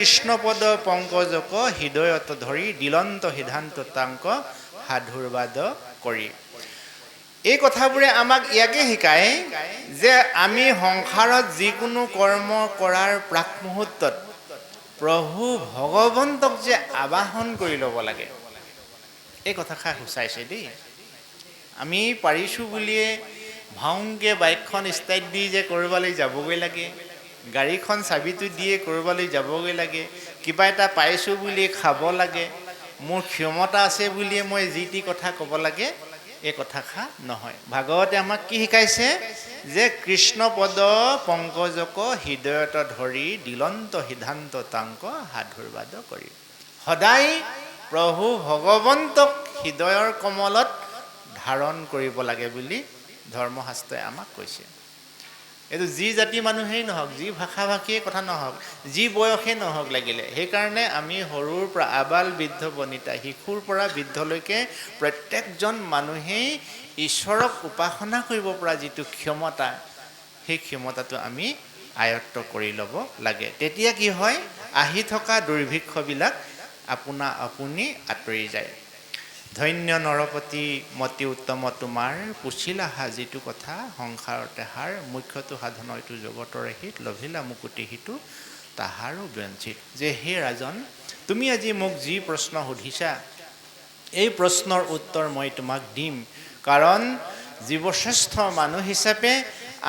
কৃষ্ণপদ পংকজক হৃদয়ত ধৰি দিলন্ত সিদ্ধান্ত তাংক সাধুৰবাদ কৰি। এই কথাবোৰে আমাক ইয়াকে শিকায় যে আমি সংসাৰত যিকোনো কৰ্ম কৰাৰ প্ৰাক মুহূৰ্তত প্ৰভু ভগৱন্তক যে আবাহন কৰি ল'ব লাগে, এই কথাষাৰ সূচাইছে দেই। আমি পাৰিছোঁ বুলিয়ে ভাওংকে বাইকখন ষ্টাৰ্ট দি যে ক'ৰবালৈ যাবগৈ লাগে, গাড়ীখন চাবিটো দিয়ে ক'ৰবালৈ যাবগৈ লাগে, কিবা এটা পাইছোঁ বুলিয়ে খাব লাগে, মোৰ ক্ষমতা আছে বুলিয়ে মই যি টি কথা ক'ব লাগে, এই কথাষাৰ নহয়। ভাগৱতে আমাক কি শিকাইছে যে কৃষ্ণপদ পংকজক হৃদয়ত ধৰি দিলন্ত সিদ্ধান্ত তাংক সাধুৰবাদ কৰি। সদায় প্ৰভু ভগৱন্তক হৃদয়ৰ কমলত ধাৰণ কৰিব লাগে বুলি ধৰ্মশাস্ত্ৰই আমাক কৈছে। এইটো যি জাতি মানুহেই নহওক, যি ভাষা ভাষীয়ে কথা নহওক, যি বয়সেই নহওক লাগিলে। সেইকাৰণে আমি সৰুৰ পৰা আবাল বৃদ্ধ বনিতা, শিশুৰ পৰা বৃদ্ধলৈকে প্ৰত্যেকজন মানুহেই ঈশ্বৰক উপাসনা কৰিব পৰা যিটো ক্ষমতা, সেই ক্ষমতাটো আমি আয়ত্ত কৰি ল'ব লাগে। তেতিয়া কি হয়, আহি থকা দুৰ্ভিক্ষবিলাক আপোনা আপুনি আঁতৰি যায়। ধন্য নৰপতি মতি উত্তম তোমাৰ, পুছিলা যিটো কথা সংসাৰতে হাৰ, মুখ্যটো সাধন এইটো জগতৰে হিত, লভিলা মুকুতি হিতু তাহাৰো বঞ্চিত। যে হে ৰাজন, তুমি আজি মোক যি প্ৰশ্ন সুধিছা, এই প্ৰশ্নৰ উত্তৰ মই তোমাক দিম। কাৰণ জীৱশ্ৰেষ্ঠ মানুহ হিচাপে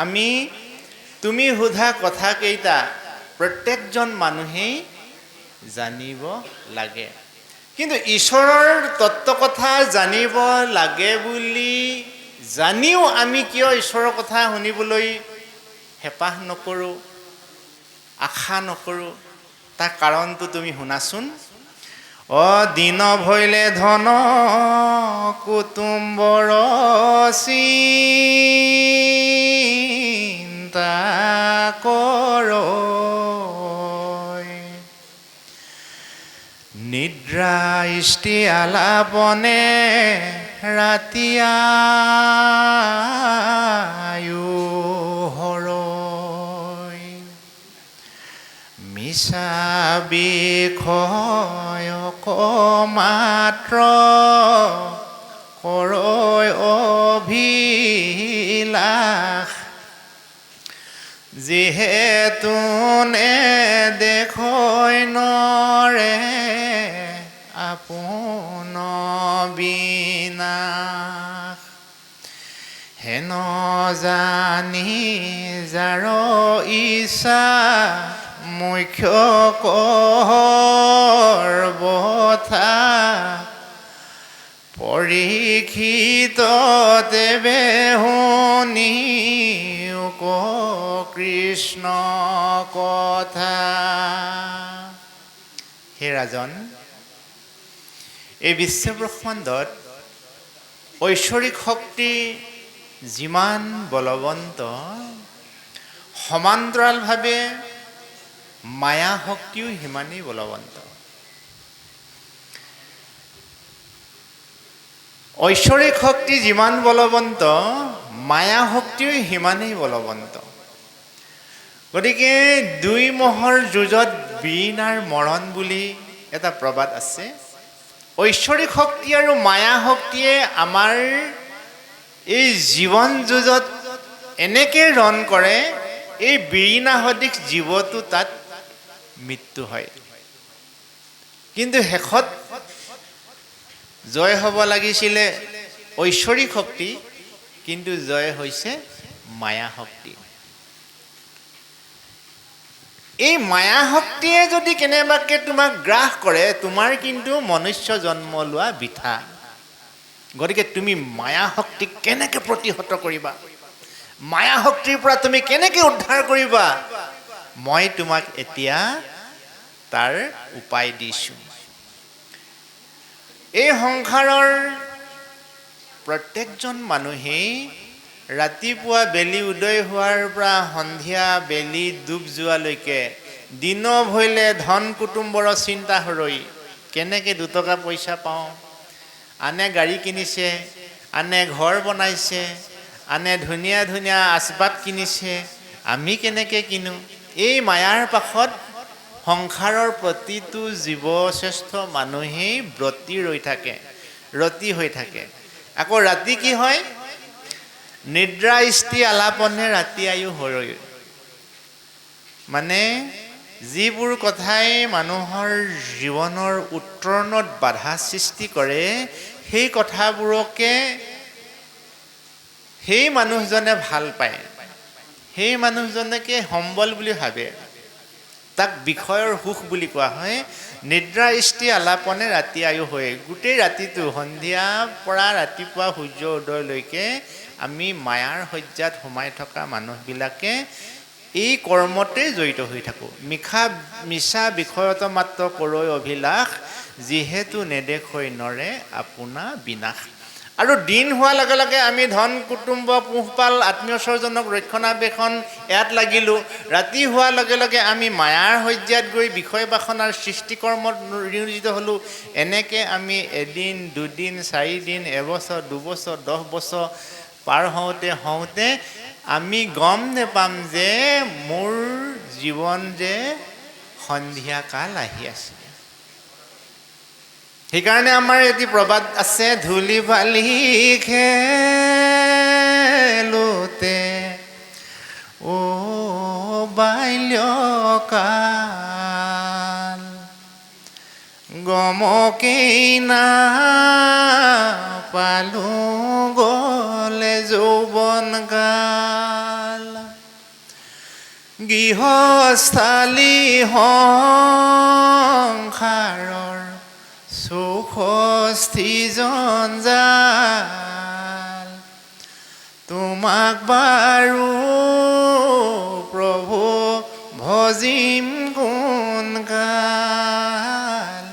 আমি তুমি সোধা কথাকেইটা প্ৰত্যেকজন মানুহেই জানিব লাগে। কিন্তু ঈশ্বৰৰ তত্ত্ব কথা জানিব লাগে বুলি জানিও আমি কিয় ঈশ্বৰৰ কথা শুনিবলৈ হেঁপাহ নকৰোঁ, আশা নকৰোঁ, তাৰ কাৰণটো তুমি শুনাচোন। দিন ভৈলে ধন কুটুম্বৰ চিন্তা কৰ, নিদ্ৰা ইষ্টি আলাপনে ৰাতি আয়ু হৰয়, মিছা বিষয় মাত্ৰ কৰয় অভিলাষ, যিহেতু নেদেখয় নৰে আপোন বিনাশ, হেন জানি যাৰ ইচ্ছা মুখ্য কৰ্বথা, পৰীক্ষিত দেৱে শুনি কৃষ্ণ কথা। হে ৰাজন, এই বিশ্বব্ৰহ্মাণ্ডত ঐশ্বৰিক শক্তি যিমান বলৱন্ত, সমান্তৰালভাৱে মায়া শক্তিও সিমানেই বলৱন্ত। ঐশ্বৰিক শক্তি যিমান বলৱন্ত, মায়া শক্তিও সিমানেই বলৱন্ত। গতিকে দুই মহৰ যুঁজত বীণাৰ মৰণ বুলি এটা প্ৰবাদ আছে। ঐশ্বৰিক শক্তি আৰু মায়া শক্তিয়ে আমাৰ এই জীৱন যুঁজত এনেকৈ ৰণ কৰে, এই বীণা সদৃশ জীৱটো তাত মৃত্যু হয়। কিন্তু শেষত জয় হ'ব লাগিছিলে ঐশ্বৰিক শক্তি, কিন্তু জয় হৈছে মায়া শক্তি। এই মায়া শক্তিয়ে যদি কেনেবাকৈ তোমাক গ্ৰাস কৰে, তোমাৰ কিন্তু মনুষ্য জন্ম লোৱা বৃথা। গতিকে তুমি মায়া শক্তিক কেনেকৈ প্ৰতিহত কৰিবা, মায়া শক্তিৰ পৰা তুমি কেনেকৈ উদ্ধাৰ কৰিবা, মই তোমাক এতিয়া তাৰ উপায় দিছোঁ। এই সংসাৰৰ প্ৰত্যেকজন মানুহেই ৰাতিপুৱা বেলি উদয় হোৱাৰ পৰা সন্ধিয়া বেলি ডুব যোৱালৈকে দিন ভৈলে ধন কুটুম্বৰ চিন্তা হৰৈ, কেনেকৈ দুটকা পইচা পাওঁ। আনে গাড়ী কিনিছে, আনে ঘৰ বনাইছে, আনে ধুনীয়া ধুনীয়া আচবাব কিনিছে, আমি কেনেকৈ কিনো? এই মায়াৰ পাশত সংসাৰৰ প্ৰতিটো জীৱশ্ৰেষ্ঠ মানুহেই ৰতি হৈ থাকে। আকৌ ৰাতি কি হয়? নিদ্ৰা ইষ্টি আলাপনে ৰাতি আয়ু হৰৈ। মানে যিবোৰ কথাই মানুহৰ জীৱনৰ উত্তৰণত বাধা সৃষ্টি কৰে, সেই কথাবোৰকে সেই মানুহজনে ভাল পায়, সেই মানুহজনকে সম্বল বুলি ভাবে, তাক বিষয়ৰ সুখ বুলি কোৱা হয়। নিদ্ৰা ইষ্টি আলাপনে ৰাতি আয়ু হয়। গোটেই ৰাতিটো সন্ধিয়াৰ পৰা ৰাতিপুৱা সূৰ্য উদয়লৈকে আমি মায়াৰ শয্যাত সোমাই থকা মানুহবিলাকে এই কৰ্মতে জড়িত হৈ থাকোঁ। মিছা বিষয়ত মাত্ৰ কৰৈ অভিলাষ, যিহেতু নেদেখৈ নৰে আপোনা বিনাশ। আৰু দিন হোৱাৰ লগে লগে আমি ধন কুটুম্ব পোহপাল আত্মীয় স্বজনক ৰক্ষণাবেক্ষণ ইয়াত লাগিলোঁ। ৰাতি হোৱাৰ লগে লগে আমি মায়াৰ শয্যাত গৈ বিষয় বাসনাৰ সৃষ্টিকৰ্মত নিয়োজিত হ'লোঁ। এনেকৈ আমি এদিন, দুদিন, 4 দিন, এবছৰ, 2 বছৰ, 10 বছৰ পাৰ হওঁতে আমি গম নেপাম যে মোৰ জীৱন যে সন্ধিয়া কাল আহি আছে। সেইকাৰণে আমাৰ এটি প্ৰবাদ আছে, ধূলি বালি খেলোতে ও বাল্যকাল, গমকেই না পালো গলে যৌৱন কাল। গৃহস্থালী সংসাৰৰ চৌষষ্ঠি জঞ্জাল, তোমাক বাৰু প্ৰভু ভজিম কোন কাল,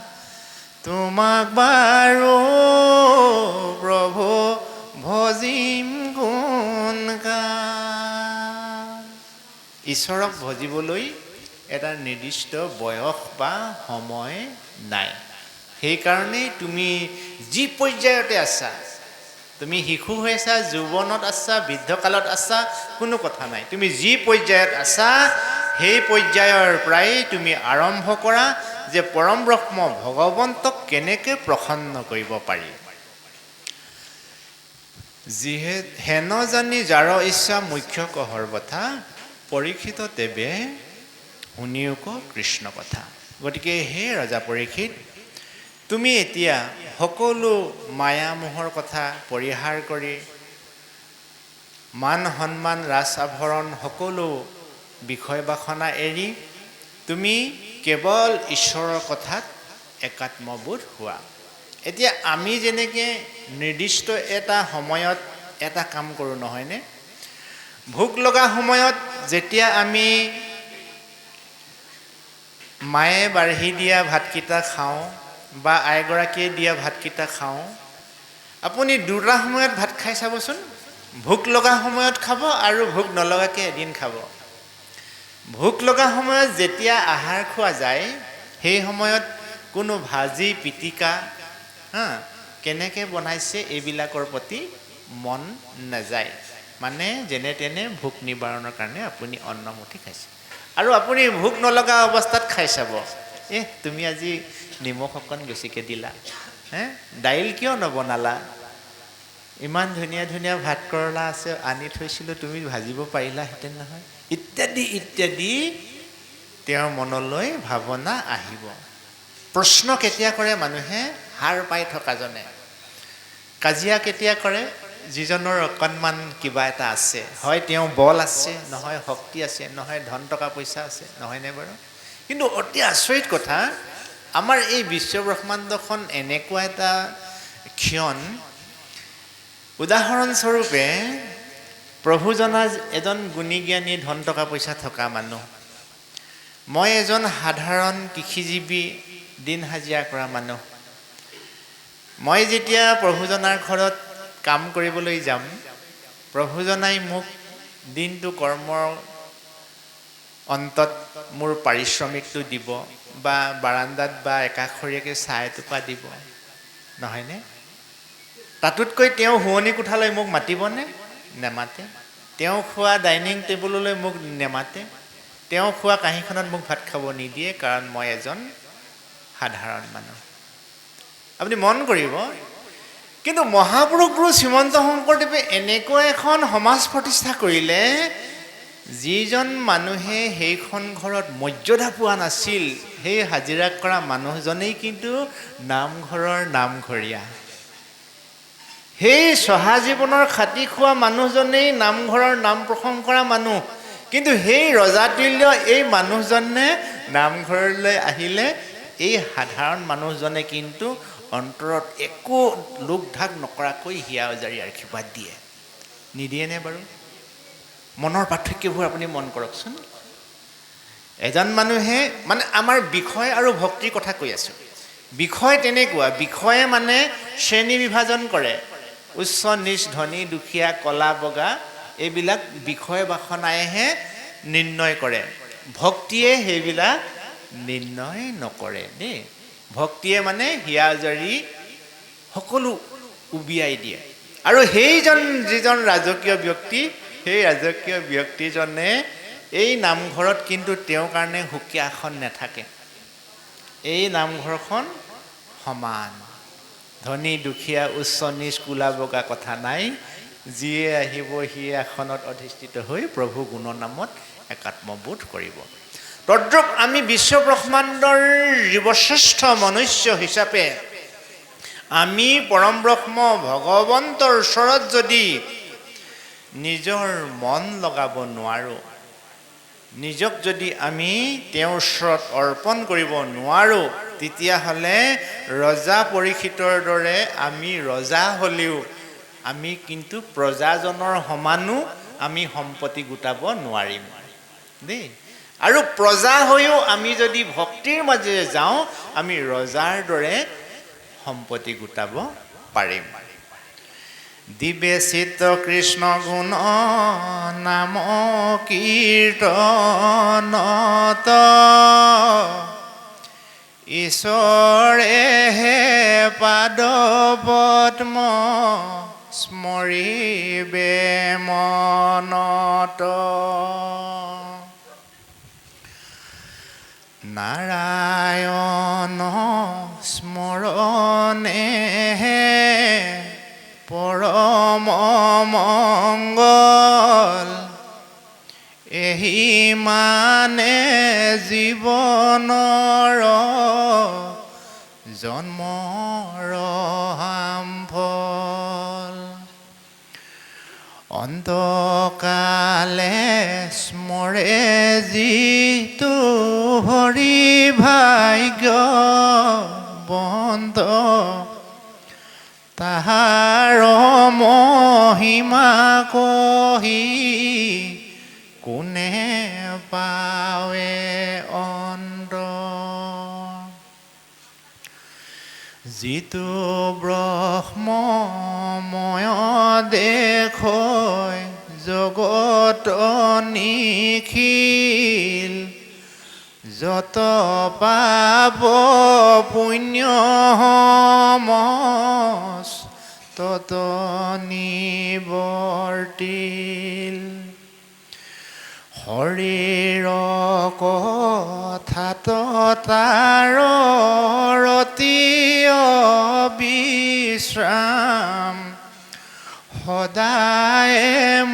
তোমাক বাৰু প্ৰভু ভজিম কোন কাল। ঈশ্বৰক ভজিবলৈ এটা নিৰ্দিষ্ট বয়স বা সময় নাই। সেইকাৰণেই তুমি যি পৰ্যায়তে আছা, তুমি শিশু হৈ আছা, যৌৱনত আছা, বৃদ্ধকালত আছা, কোনো কথা নাই। তুমি যি পৰ্যায়ত আছা সেই পৰ্যায়ৰ পৰাই তুমি আৰম্ভ কৰা যে পৰম ব্ৰহ্ম ভগৱন্তক কেনেকৈ প্ৰসন্ন কৰিব পাৰি। হেন জানি যাৰ ইচ্ছা মুখ্য কহৰ কথা, পৰীক্ষিত তেবে শুনিওক কৃষ্ণ কথা। গতিকে হে ৰজা পৰীক্ষিত, তুমি এতিয়া সকলো মায়া মোহৰ কথা পৰিহাৰ কৰি মান সন্মান ৰাজ আভৰণ সকলো বিষয় বাসনা এৰি তুমি কেৱল ঈশ্বৰৰ কথাত একাত্মবোধ হোৱা। এতিয়া আমি যেনেকৈ নিৰ্দিষ্ট এটা সময়ত এটা কাম কৰোঁ, নহয়নে? ভোক লগা সময়ত যেতিয়া আমি মায়ে বাঢ়ি দিয়া ভাতকেইটা খাওঁ বা আইগৰাকীয়ে দিয়া ভাতকেইটা খাওঁ, আপুনি দুটা সময়ত ভাত খাই চাবচোন। ভোক লগা সময়ত খাব আৰু ভোক নলগাকৈ এদিন খাব। ভোক লগা সময়ত যেতিয়া আহাৰ খোৱা যায়, সেই সময়ত কোনো ভাজি পিটিকা কেনেকৈ বনাইছে এইবিলাকৰ প্ৰতি মন নাযায়। মানে যেনে তেনে ভোক নিবাৰণৰ কাৰণে আপুনি অন্নমুঠি খাইছে। আৰু আপুনি ভোক নলগা অৱস্থাত খাই চাব, তুমি আজি নিমখ অকণ বেছিকৈ দিলা, দাইল কিয় নবনালা, ইমান ধুনীয়া ধুনীয়া ভাত কৰলা আছে আনি থৈছিলোঁ, তুমি ভাজিব পাৰিলাহেঁতেন নহয়, ইত্যাদি ইত্যাদি তেওঁৰ মনলৈ ভাৱনা আহিব। প্ৰশ্ন কেতিয়া কৰে মানুহে? হাৰ পাই থকাজনে। কাজিয়া কেতিয়া কৰে? যিজনৰ অকণমান কিবা এটা আছে, হয় তেওঁ বল আছে, নহয় শক্তি আছে, নহয় ধন টকা পইচা আছে, নহয়নে বাৰু? কিন্তু অতি আচৰিত কথা, আমাৰ এই বিশ্বব্ৰহ্মাণ্ডখন এনেকুৱা এটা ক্ষণ, উদাহৰণস্বৰূপে প্ৰভু জনা এজন গুণী জ্ঞানী ধন টকা পইচা থকা মানুহ, মই এজন সাধাৰণ কৃষিজীৱী দিন হাজিৰা কৰা মানুহ। মই যেতিয়া প্ৰভুজনাৰ ঘৰত কাম কৰিবলৈ যাম, প্ৰভুজনাই মোক দিনটো কৰ্মৰ অন্তত মোৰ পাৰিশ্ৰমিকটো দিব বা বাৰান্দাত বা একাষৰীয়াকৈ চাহ এটোপা দিব, নহয়নে? তাতোতকৈ তেওঁ শুৱনি কোঠালৈ মোক মাতিবনে? নেমাতে। তেওঁ খোৱা ডাইনিং টেবুললৈ মোক নেমাতে। তেওঁ খোৱা কাঁহীখনত মোক ভাত খাব নিদিয়ে, কাৰণ মই এজন সাধাৰণ মানুহ। আপুনি মন কৰিব, কিন্তু মহাপুৰুষ গুৰু শ্ৰীমন্ত শংকৰদেৱে এনেকুৱা এখন সমাজ প্ৰতিষ্ঠা কৰিলে, যিজন মানুহে সেইখন ঘৰত মৰ্যাদা পোৱা নাছিল, সেই হাজিৰা কৰা মানুহজনেই কিন্তু নামঘৰৰ নামঘৰীয়া। সেই চহা জীৱনৰ খাটি খোৱা মানুহজনেই নামঘৰৰ নাম প্ৰসংগ কৰা মানুহ। কিন্তু সেই ৰজাতুল্য এই মানুহজনে নামঘৰলৈ আহিলে, এই সাধাৰণ মানুহজনে কিন্তু অন্তৰত একো লোক ঢাক নকৰাকৈ হিয়া উজাৰি আশীৰ্বাদ দিয়ে। নিদিয়েনে বাৰু? মনৰ পাৰ্থক্যবোৰ আপুনি মন কৰকচোন। এজন মানুহে মানে আমাৰ বিষয় আৰু ভক্তিৰ কথা কৈ আছোঁ। বিষয় তেনেকুৱা, বিষয়ে মানে শ্ৰেণী বিভাজন কৰে, উচ্চ নিচ, ধনী দুখীয়া, কলা বগা, এইবিলাক বিষয় বাসনাইহে নিৰ্ণয় কৰে। ভক্তিয়ে সেইবিলাক নিৰ্ণয় নকৰে দেই। ভক্তিয়ে মানে হিয়া উজাৰি সকলো উবিয়াই দিয়ে। আৰু সেইজন যিজন ৰাজকীয় ব্যক্তি, সেই ৰাজকীয় ব্যক্তিজনে এই নামঘৰত কিন্তু তেওঁৰ কাৰণে সুকীয়া আসন নাথাকে। এই নামঘৰখন সমান, ধনী দুখীয়া, উচ্চ নিচ, কোলা বগা কথা নাই। যিয়ে আহিব সিয়ে আসনত অধিষ্ঠিত হৈ প্ৰভু গুণনামত একাত্মবোধ কৰিব। তদ্ৰূপ আমি বিশ্ব ব্ৰহ্মাণ্ডৰ জীৱশ্ৰেষ্ঠ মনুষ্য হিচাপে আমি পৰম ব্ৰহ্ম ভগৱন্তৰ ওচৰত যদি নিজৰ মন লগাব নোৱাৰোঁ, নিজক যদি আমি তেওঁৰ ওচৰত অৰ্পণ কৰিব নোৱাৰোঁ, তেতিয়াহ'লে ৰজা পৰীক্ষিতৰ দৰে আমি ৰজা হ'লেও আমি কিন্তু প্ৰজাজনৰ সমানো আমি সম্পত্তি গোটাব নোৱাৰিম দেই। আৰু প্ৰজা হৈও আমি যদি ভক্তিৰ মাজেৰে যাওঁ, আমি ৰজাৰ দৰে সম্পত্তি গোটাব পাৰিম। দিবেচিত কৃষ্ণ গুণ নাম কীৰ্তনত, ঈশ্বৰেহে পাদ পদ্ম স্মৰিবে মনত। নাৰায়ণ স্মৰণেহে পৰম মংগল, এহি মানে জীৱনৰ জন্মৰ সামফল। অন্তকালে স্মৰে যিটো হৰি ভাগ্যৱন্ত, তাহাৰ মহিমা কহি কোনে পাৱে অন্ত। যিটো ব্ৰহ্মময় দেখৈ জগত নিখিল, যত পাব পুণ্য সমস তত নিবৰ্তিল। শৰীৰ কথাত তাৰ ৰতি বিশ্ৰাম, সদায়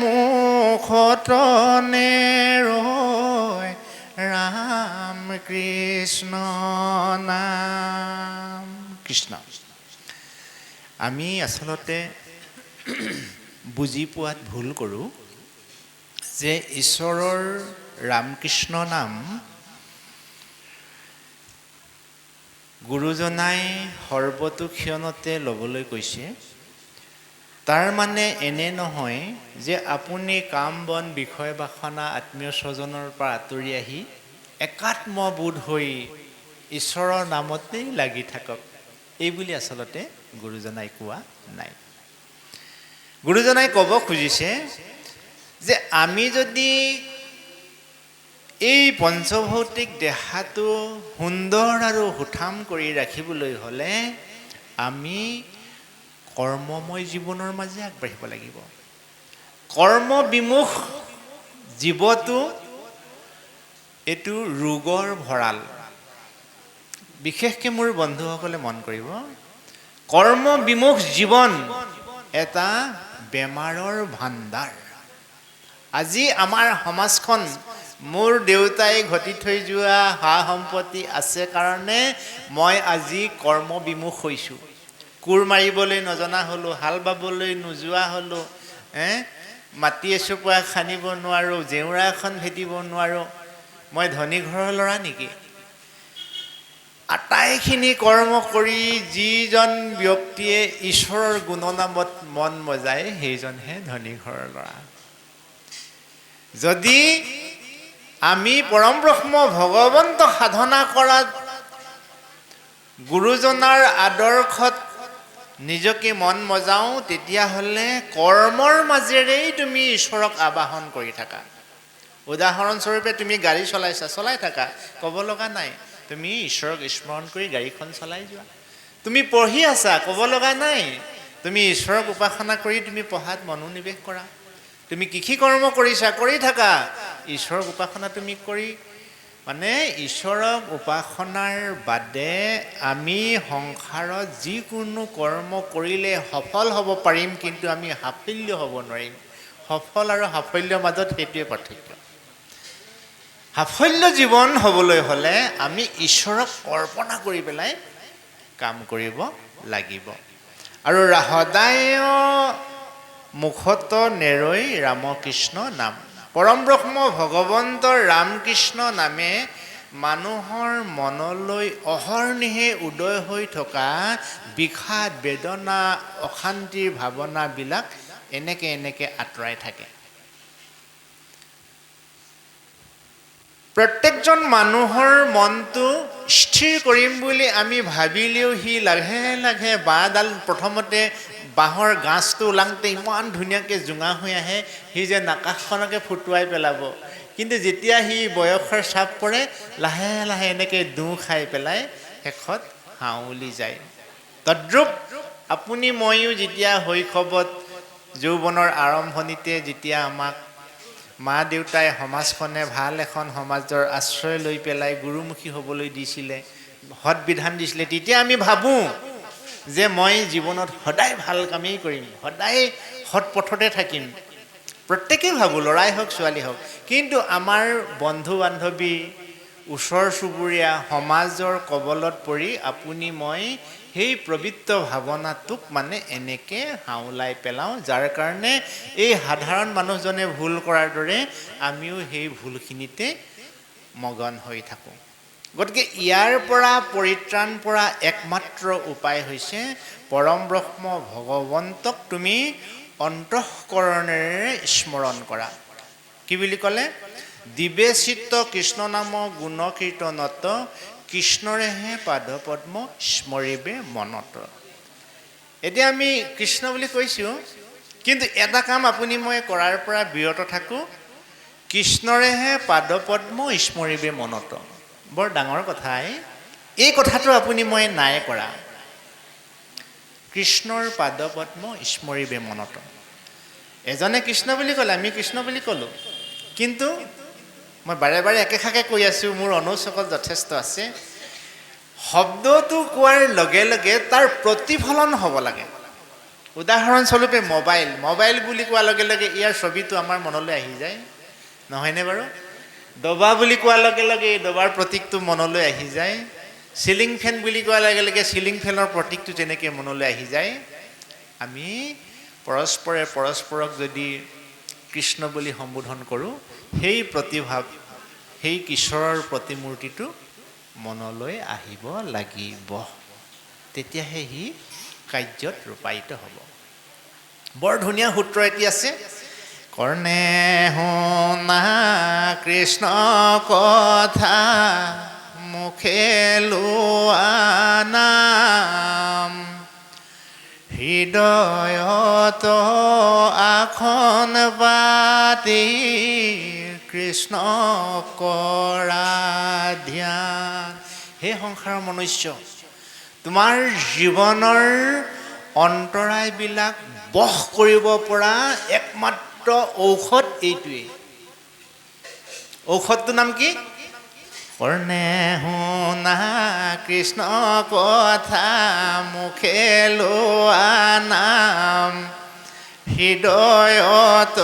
মুখত নেৰৈ ৰাম কৃষ্ণ নাম। কৃষ্ণ। আমি আচলতে বুজি পোৱাত ভুল কৰোঁ যে ঈশ্বৰৰ ৰামকৃষ্ণ নাম গুৰুজনাই সৰ্বতো ক্ষণতে ল'বলৈ কৈছে। তাৰ মানে এনে নহয় যে আপুনি কাম বন বিষয় বাসনা আত্মীয় স্বজনৰ পৰা আঁতৰি আহি একাত্মবোধ হৈ ঈশ্বৰৰ নামতেই লাগি থাকক, এইবুলি আচলতে গুৰুজনাই কোৱা নাই। গুৰুজনাই ক'ব খুজিছে যে আমি যদি এই পঞ্চভৌতিক দেহাটো সুন্দৰ আৰু সুঠাম কৰি ৰাখিবলৈ হ'লে আমি কৰ্মময় জীৱনৰ মাজে আগবাঢ়িব লাগিব। কৰ্মবিমুখ জীৱটো এইটো ৰোগৰ ভঁৰাল। বিশেষকৈ মোৰ বন্ধুসকলে মন কৰিব, কৰ্ম বিমুখ জীৱন এটা বেমাৰৰ ভাণ্ডাৰ। আজি আমাৰ সমাজখন, মোৰ দেউতাই ঘটি থৈ যোৱা সা সম্পত্তি আছে কাৰণে মই আজি কৰ্মবিমুখ হৈছোঁ। কোৰ মাৰিবলৈ নজনা হ'লোঁ, হাল বাবলৈ নোযোৱা হ'লোঁ, মাটি এচুপা খান্দিব নোৱাৰোঁ, জেওৰা এখন ভেটিব নোৱাৰোঁ। মই ধনী ঘৰৰ ল'ৰা নেকি? আটাইখিনি কৰ্ম কৰি যিজন ব্যক্তিয়ে ঈশ্বৰৰ গুণনামত মন বজায় সেইজনহে ধনী ঘৰৰ ল'ৰা। যদি আমি পৰম ব্ৰহ্ম ভগৱন্ত সাধনা কৰা গুৰুজনাৰ আদৰ্শত নিজকে মন মজাওঁ, তেতিয়াহ'লে কৰ্মৰ মাজেৰেই তুমি ঈশ্বৰক আবাহন কৰি থাকা। উদাহৰণস্বৰূপে তুমি গাড়ী চলাই থাকা, ক'ব লগা নাই, তুমি ঈশ্বৰক স্মৰণ কৰি গাড়ীখন চলাই যোৱা। তুমি পঢ়ি আছা, ক'ব লগা নাই, তুমি ঈশ্বৰক উপাসনা কৰি তুমি পঢ়াত মনোনিৱেশ কৰা। তুমি কৃষি কৰ্ম কৰিছা, কৰি থাকা, ঈশ্বৰক উপাসনা তুমি কৰি, মানে ঈশ্বৰক উপাসনাৰ বাদে আমি সংসাৰত যিকোনো কৰ্ম কৰিলে সফল হ'ব পাৰিম, কিন্তু আমি সাফল্য হ'ব নোৱাৰিম। সফল আৰু সাফল্যৰ মাজত সেইটোৱে পাৰ্থক্য। সাফল্য জীৱন হ'বলৈ হ'লে আমি ঈশ্বৰক অৰ্পণা কৰি পেলাই কাম কৰিব লাগিব। আৰু সদায় মুখত নেৰৈ ৰামকৃষ্ণ নাম। পৰম ব্ৰহ্ম ভগৱন্ত ৰামকৃষ্ণ নামে মানুহৰ মনলৈ অহৰ্নিশে উদয় হৈ থকা বিষাদ, বেদনা, অশান্তিৰ ভাৱনাবিলাক এনেকে আঁতৰাই থাকে। প্ৰত্যেকজন মানুহৰ মনটো স্থিৰ কৰিম বুলি আমি ভাবিলেও সি লাহে লাহে বাঁহডাল প্ৰথমতে বাঁহৰ গাজটো ওলাওঁতে ইমান ধুনীয়াকৈ জোঙা হৈ আহে, সি যে আকাশখনকে ফুটুৱাই পেলাব। কিন্তু যেতিয়া সি বয়সৰ চাপ পৰে, লাহে লাহে এনেকৈ দোঁ খাই পেলাই শেষত হাউলি যায়। তদ্ৰূপ আপুনি ময়ো যেতিয়া শৈশৱত যৌৱনৰ আৰম্ভণিতে যেতিয়া আমাক মা দেউতাই, সমাজখনে ভাল এখন সমাজৰ আশ্ৰয় লৈ পেলাই গুৰুমুখী হ'বলৈ দিছিলে, সৎ বিধান দিছিলে, তেতিয়া আমি ভাবোঁ যে মই জীৱনত সদায় ভাল কামেই কৰিম, সদায় সৎ পথতে থাকিম। প্ৰত্যেকেই ভাবোঁ, ল'ৰাই হওক ছোৱালী হওক। কিন্তু আমাৰ বন্ধু বান্ধৱী, ওচৰ চুবুৰীয়া, সমাজৰ কবলত পৰি আপুনি মই সেই পবিত্ৰ ভাৱনাটোক মানে এনেকৈ হাওলাই পেলাওঁ, যাৰ কাৰণে এই সাধাৰণ মানুহজনে ভুল কৰাৰ দৰে আমিও সেই ভুলখিনিতে মগন হৈ থাকোঁ। গতিকে ইয়াৰ পৰা পৰিত্ৰাণ পৰা একমাত্ৰ উপায় হৈছে পৰম ব্ৰহ্ম ভগৱন্তক তুমি অন্তঃকৰণেৰে স্মৰণ কৰা। কি বুলি ক'লে? দিবেচিত্ত কৃষ্ণ নাম গুণ কীৰ্তনত, কৃষ্ণৰেহে পাদ পদ্ম স্মৰিবে মনত। এতিয়া আমি কৃষ্ণ বুলি কৈছোঁ, কিন্তু এটা কাম আপুনি মই কৰাৰ পৰা বিৰত থাকোঁ, কৃষ্ণৰেহে পাদ পদ্ম স্মৰিবে মনত। বৰ ডাঙৰ কথাই, এই কথাটো আপুনি মই নাই কৰা। কৃষ্ণৰ পাদ পদ্ম স্মৰিবে মনত। এজনে কৃষ্ণ বুলি ক'লে, আমি কৃষ্ণ বুলি ক'লোঁ, কিন্তু মই বাৰে বাৰে একেষাকে কৈ আছোঁ, মোৰ অনুচকত যথেষ্ট আছে। শব্দটো কোৱাৰ লগে লগে তাৰ প্ৰতিফলন হ'ব লাগে। উদাহৰণস্বৰূপে মোবাইল বুলি কোৱাৰ লগে লগে ইয়াৰ ছবিটো আমাৰ মনলৈ আহি যায়, নহয়নে বাৰু? ডবা বুলি কোৱাৰ লগে লগে এই ডবাৰ প্ৰতীকটো মনলৈ আহি যায়। চিলিং ফেন বুলি কোৱাৰ লগে লগে চিলিং ফেনৰ প্ৰতীকটো তেনেকৈ মনলৈ আহি যায়। আমি পৰস্পৰক যদি কৃষ্ণ বুলি সম্বোধন কৰোঁ, সেই প্ৰতিভাৱ, সেই ঈশ্বৰৰ প্ৰতিমূৰ্তিটো মনলৈ আহিব লাগিব, তেতিয়াহে সি কাৰ্যত ৰূপায়িত হ'ব। বৰ ধুনীয়া সূত্ৰ এটি আছে, কৰ্ণে শুনা কৃষ্ণ কথা, মুখে লোৱা নাম, হৃদয়ত আসন পাতি কৃষ্ণ কৰা ধ্যান। হে সংসাৰৰ মনুষ্য, তোমাৰ জীৱনৰ অন্তৰায়বিলাক বশ কৰিব পৰা একমাত্ৰ ঔষধ এইটোৱেই। ঔষধটোৰ নাম কি? কৰ্ণে শুনা কৃষ্ণ কথা মুখে লোৱা নাম হৃদয়ত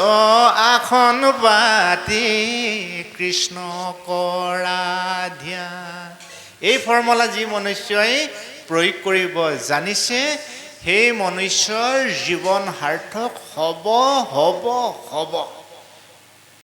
আসন পাতি কৃষ্ণ কৰা ধ্যান। এই ফৰ্মুলা যি মনুষ্যই প্ৰয়োগ কৰিব জানিছে সেই মনুষ্যৰ জীৱন সাৰ্থক হ'ব হ'ব হ'ব।